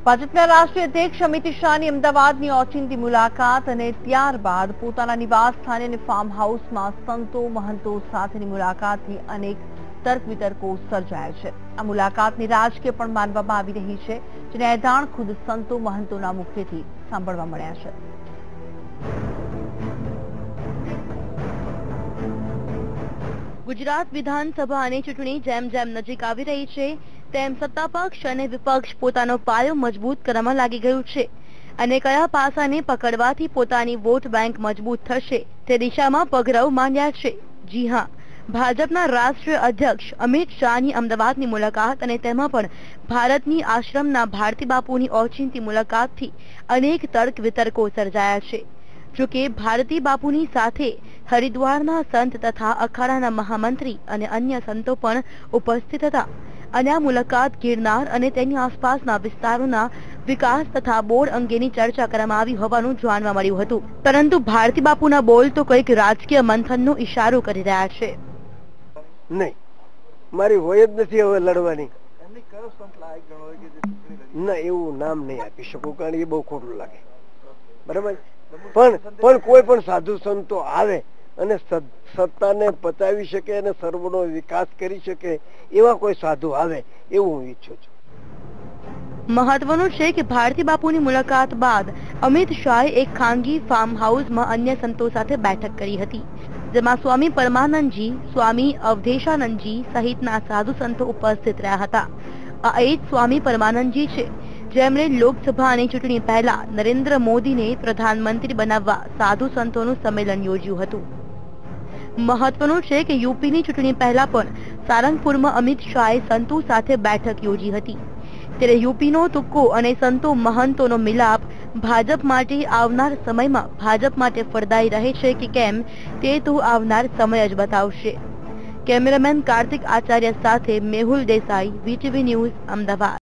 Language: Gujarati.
ભાજપના રાષ્ટ્રીય અધ્યક્ષ અમિત શાહની અમદાવાદની ઓચિંતી મુલાકાત અને ત્યારબાદ પોતાના નિવાસ સ્થાને અને ફાર્મ હાઉસમાં સંતો મહંતો સાથેની મુલાકાતથી અનેક તર્ક વિતર્કો સર્જાયા છે। આ મુલાકાતની રાજકીય પણ માનવામાં આવી રહી છે, જેને એધાણ ખુદ સંતો મહંતોના મુખેથી સાંભળવા મળ્યા છે। ગુજરાત વિધાનસભાની ચૂંટણી જેમ જેમ નજીક આવી રહી છે તેમ સત્તાપક્ષ અને વિપક્ષ પોતાનો પાયો મજબૂત કરવામાં લાગી ગયું છે અને કયા પાસાને પકડવાથી પોતાની વોટ બેંક મજબૂત થશે તે દિશામાં પગરવ માંડ્યા છે। જી હા, ભાજપના રાષ્ટ્રીય અધ્યક્ષ અમિત શાહની અમદાવાદની મુલાકાત અને તેમાં પણ ભારતની આશ્રમના ભારતી બાપુની ઓચિંતી મુલાકાતથી અનેક તર્ક વિતર્કો સર્જાયા છે। જોકે ભારતી બાપુની સાથે હરિદ્વારના સંત તથા અખાડાના મહામંત્રી અને અન્ય સંતો પણ ઉપસ્થિત હતા અને આ મુલાકાત ગિરનાર અને તેની આસપાસના વિસ્તારોના વિકાસ તથા બોર્ડ અંગેની ચર્ચા કરવામાં આવી હોવાનું જાણવા મળ્યું હતું, પરંતુ ભારતી બાપુના બોલ તો કંઈક રાજકીય મંથનનો ઇશારો કરી રહ્યા છે। નહીં, મારી હોય જ નથી હવે લડવાની। ના, એવું નામ નહીં આપી શકું, કારણ એ બહુ ખોટું લાગે, બરાબર। પણ કોઈ પણ સાધુ સંતો આવે અને સત્તાને પચાવી શકે અને સર્વનો વિકાસ કરી શકે એવા કોઈ સાધુ આવે એવું હું ઈચ્છું છું। મહત્વનું છે કે ભારતી બાપુની મુલાકાત બાદ અમિત શાહે એક ખાનગી ફાર્મ હાઉસમાં અન્ય સંતો સાથે બેઠક કરી હતી, જેમાં સ્વામી પરમાનંદજી, સ્વામી અવધેશાનંદજી સહિતના સાધુ સંતો ઉપસ્થિત રહ્યા હતા। આ એ જ સ્વામી પરમાનંદજી છે જેમણે લોકસભાની ચૂંટણી પહેલા નરેન્દ્ર મોદીને પ્રધાનમંત્રી બનાવવા સાધુ સંતોનું સંમેલન યોજ્યું હતું। મહત્વનું છે કે યુપીની ચૂંટણી પહેલા પણ સારંગપુરમાં અમિત શાહે સંતો સાથે બેઠક યોજી હતી, ત્યારે યુપીનો તુક્કો અને સંતો મહંતોનો મિલાપ ભાજપ માટે આવનાર સમયમાં ભાજપ માટે ફળદાયી રહે છે કે કેમ તે તો આવનાર સમય જ બતાવશે। કેમેરામેન કાર્તિક આચાર્ય સાથે મેહુલ દેસાઈ, વીટીવી ન્યૂઝ, અમદાવાદ।